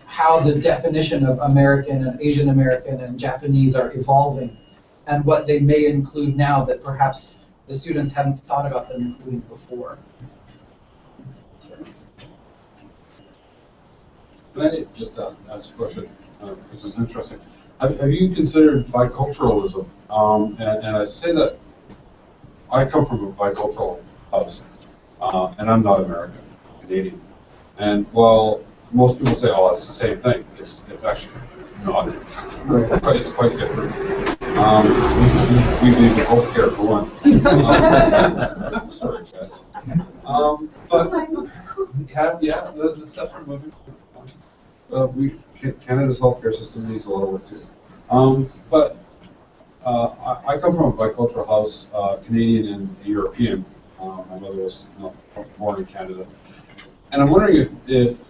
how the definition of American and Asian American and Japanese are evolving, and what they may include now that perhaps the students hadn't thought about them including before. Can I just ask a question? This is interesting. Have you considered biculturalism? And I say that I come from a bicultural house, and I'm not American, Canadian. And while most people say, "Oh, it's the same thing," it's actually not. It's quite different. We need to both care for one. Sorry, guys. But yeah, the steps are moving. Canada's healthcare system needs a lot of work too. But I come from a bicultural house, Canadian and European. My mother was born in Canada, and I'm wondering if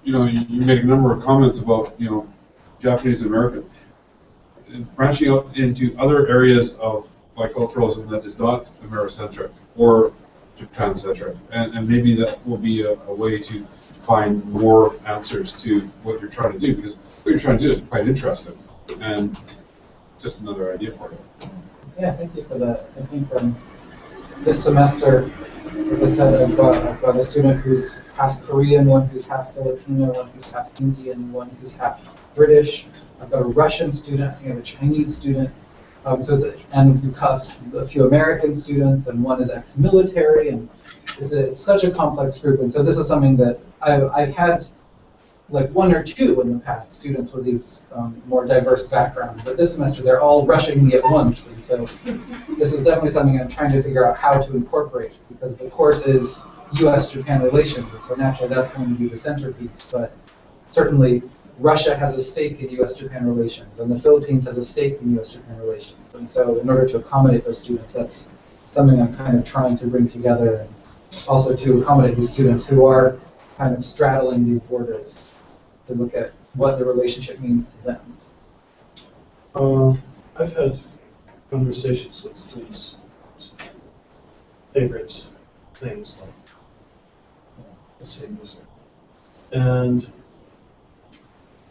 you know, you made a number of comments about, you know, Japanese and Americans branching out into other areas of biculturalism that is not Americentric or Japan-centric, and maybe that will be a way to find more answers to what you're trying to do, because what you're trying to do is quite interesting, and just another idea for you. Yeah, thank you for that. I think this semester, as I said, I've got a student who's half Korean, one who's half Filipino, one who's half Indian, one who's half British. I've got a Russian student. I think I have a Chinese student. And we've got a few American students, and one is ex-military, and it's such a complex group. And so this is something that I've had like one or two in the past, students with these more diverse backgrounds. But this semester, they're all rushing me at once. And so this is definitely something I'm trying to figure out how to incorporate, because the course is U.S.-Japan relations. And so naturally, that's going to be the centerpiece. But certainly, Russia has a stake in U.S.-Japan relations, and the Philippines has a stake in U.S.-Japan relations. And so in order to accommodate those students, that's something I'm kind of trying to bring together, and also to accommodate these students who are kind of straddling these borders, to look at what the relationship means to them. I've had conversations with students, favorite things like the same music. And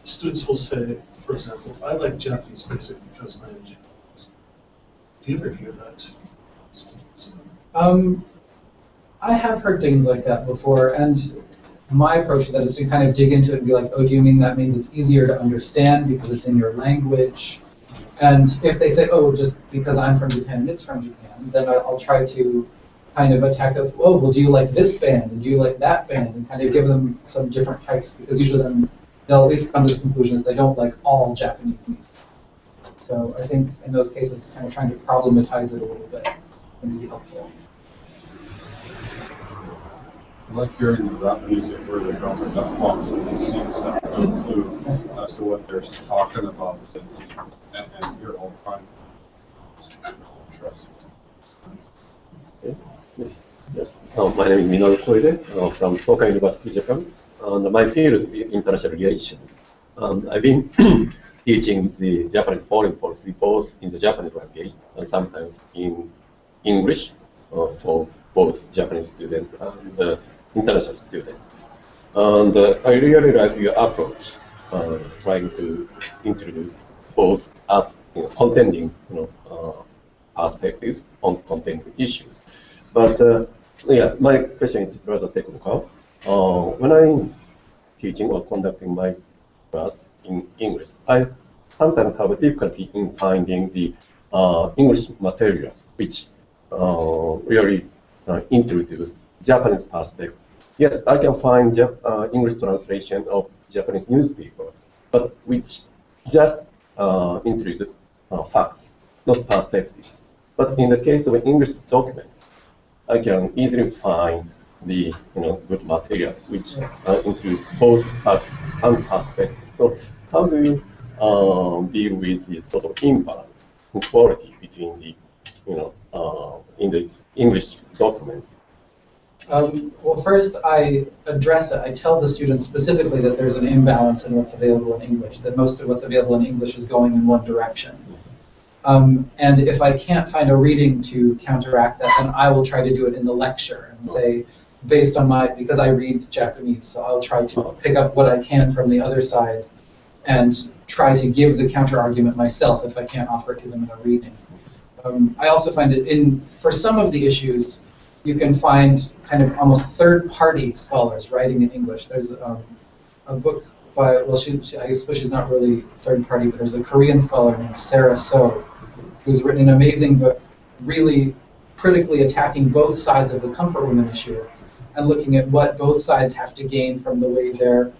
students will say, for example, I like Japanese music because I am Japanese. Do you ever hear that, students? I have heard things like that before, and my approach to that is to kind of dig into it and be like, oh, do you mean that means it's easier to understand because it's in your language? And if they say, oh, just because I'm from Japan and it's from Japan, then I'll try to kind of attack that, oh, well, do you like this band and do you like that band? And kind of give them some different types, because usually then they'll at least come to the conclusion that they don't like all Japanese music. So I think in those cases, kind of trying to problematize it a little bit would be helpful. I like hearing the rap music where the drummer does bumps and he sings that clue as to what they're talking about, and hear it all the time. It's interesting. Okay. Yes. My name is Minoru Koide from Soka University, Japan, and my field is international relations. And I've been teaching the Japanese foreign policy both in the Japanese language and sometimes in English for both Japanese students and international students. And I really like your approach, trying to introduce both as contending perspectives on contending issues. But yeah, my question is rather technical. When I'm teaching or conducting my class in English, I sometimes have a difficulty in finding the English materials which really introduce Japanese perspective. Yes, I can find English translation of Japanese newspapers, but which just introduce facts, not perspectives. But in the case of English documents, I can easily find the good materials which includes both facts and perspectives. So how do you deal with this sort of imbalance in quality between the in the English documents? Well, first I address it. I tell the students specifically that there's an imbalance in what's available in English, that most of what's available in English is going in one direction. And if I can't find a reading to counteract that, then I will try to do it in the lecture and say, based on because I read Japanese, so I'll try to pick up what I can from the other side and try to give the counter-argument myself if I can't offer it to them in a reading. I also find it for some of the issues, you can find kind of almost third-party scholars writing in English. There's a book by, well, I suppose she's not really third-party, but there's a Korean scholar named Sarah So, who's written an amazing book really critically attacking both sides of the comfort women issue and looking at what both sides have to gain from the way they're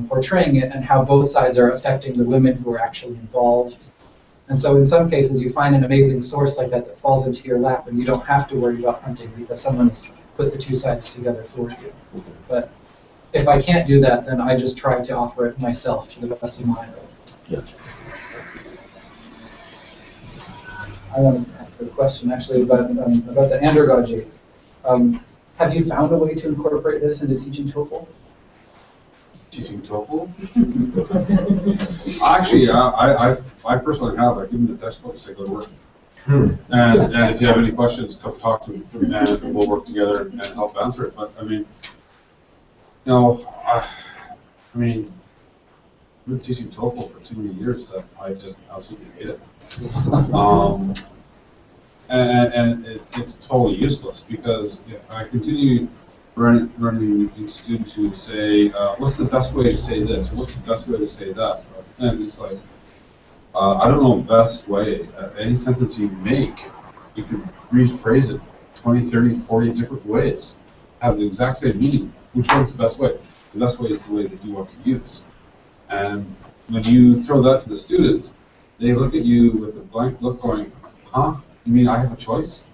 portraying it and how both sides are affecting the women who are actually involved. And so in some cases you find an amazing source like that falls into your lap and you don't have to worry about hunting because someone's put the two sides together for you. But if I can't do that, then I just try to offer it myself to the best of my ability. Yeah. I want to ask a question actually about the Andragogy. Have you found a way to incorporate this into teaching TOEFL? Teaching TOEFL? Actually, I personally have. I give them the textbook and say go to work. And if you have any questions, come talk to me, and we'll work together and help answer it. But I mean, I mean, I've been teaching TOEFL for too many years that I just absolutely hate it. It's totally useless because I continue running into students who say, what's the best way to say this? What's the best way to say that? And it's like, I don't know the best way. Any sentence you make, you can rephrase it 20, 30, 40 different ways, have the exact same meaning. Which one's the best way? The best way is the way that you want to use. And when you throw that to the students, they look at you with a blank look going, huh? You mean I have a choice?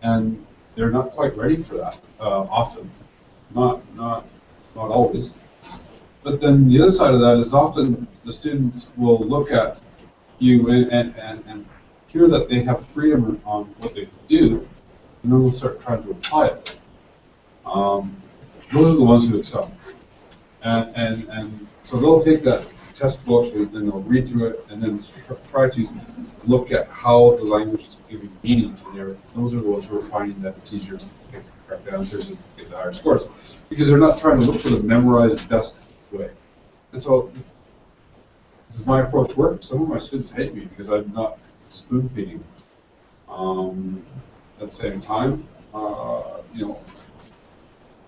And they're not quite ready for that often. Not always. But then the other side of that is often the students will look at you and hear that they have freedom on what they can do, and then they'll start trying to apply it. Those are the ones who excel. And so they'll take that textbook and then they'll read through it and then try to look at how the language is giving meaning to their. Those are the ones who are finding that it's easier to get the correct answers and get the higher scores because they're not trying to look for the memorized best way. And so, does my approach work? Some of my students hate me because I'm not spoon feeding. At the same time,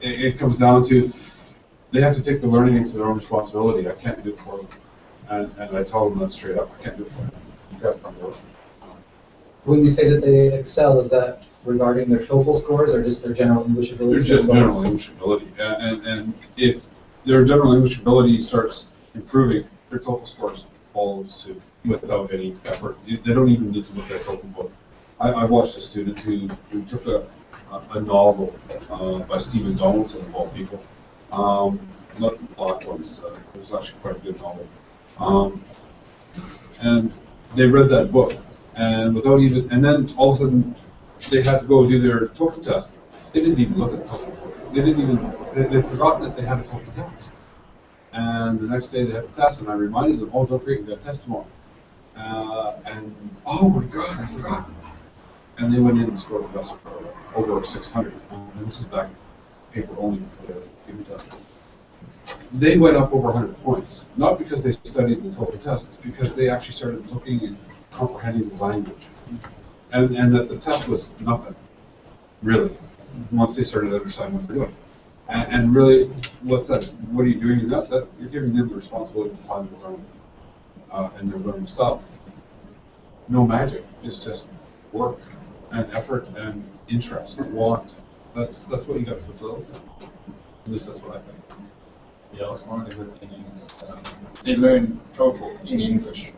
it comes down to they have to take the learning into their own responsibility. I can't do it for them, and I tell them that straight up. I can't do it for them. You got to come to us. When you say that they excel, is that regarding their TOEFL scores or just their general English ability? Their just general English ability, and if their general English ability starts improving, their TOEFL scores follow suit without any effort. They don't even need to look at a TOEFL book. I watched a student who took a novel by Stephen Donaldson, of all people. Not the black ones. It was actually quite a good novel. And they read that book, and and then all of a sudden they had to go do their TOEFL test. They didn't even look at the TOEFL book. They'd forgotten that they had a TOEFL test. And the next day they had the test, and I reminded them, oh, don't forget, you got a test tomorrow. And, oh my God, I forgot. And they went in and scored the best over 600. And this is back paper only for the given test. They went up over 100 points, not because they studied the TOEFL test, it's because they actually started looking and comprehending the language. And that the test was nothing, really, once they started understanding what they're doing. And really, what's that? What are you doing in that? You're giving them the responsibility to find the learning and their learning style. No magic. It's just work and effort and interest and want. That's what you got to facilitate. At least that's what I think. Yeah, also one of the good things is they learn TOEFL in English.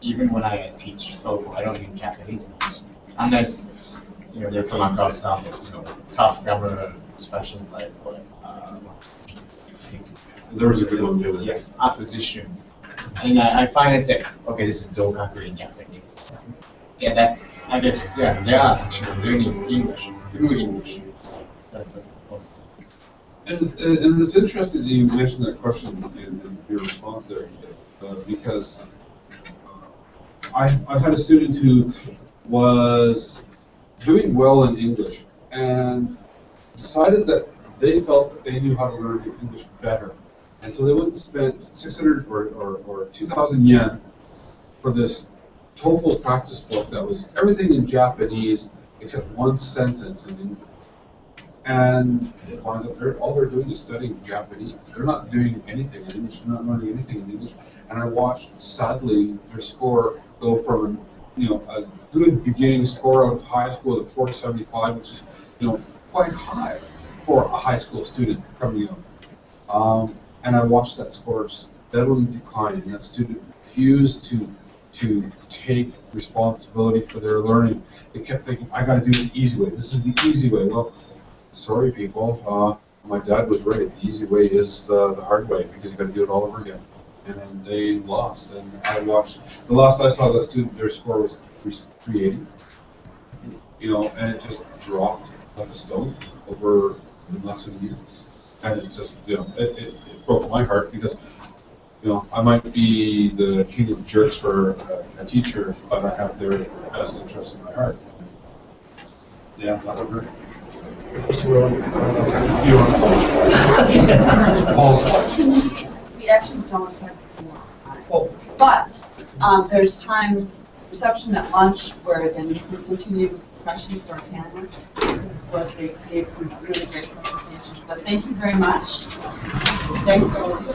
Even when I teach TOEFL, I don't use Japanese English unless they come across some tough grammar expressions like there was a good one the other day. Apposition. And I find it's like, okay, this is dokaku in Japanese. Yeah, that's, I guess, yeah, they are actually learning English through English. That's important. And it's interesting that you mentioned that question in your response there, because I've had a student who was doing well in English and decided that they felt that they knew how to learn English better. And so they went and spent 600 or 2,000 yen for this TOEFL practice book that was everything in Japanese except one sentence in English. And it winds up all they're doing is studying Japanese. They're not doing anything in English. They're not learning anything in English. And I watched, sadly, their score go from a good beginning score out of high school at 475, which is quite high for a high school student coming out. And I watched that score steadily decline, and that student refused to take responsibility for their learning. They kept thinking, I got to do it the easy way. This is the easy way. Well, sorry, people. My dad was right. The easy way is the hard way, because you got to do it all over again. And then they lost. And I watched. The last I saw that student, their score was 380. And it just dropped like a stone over less than a year. And it just, it broke my heart, because I might be the king of jerks for a teacher, but I have their best interest in my heart. Yeah, that would hurt. We actually don't have more time. But there's time, reception at lunch, where then you can continue questions for our panelists. Of course, they gave some really great presentations. But thank you very much. Thanks to all of you.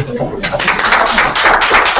Thank you.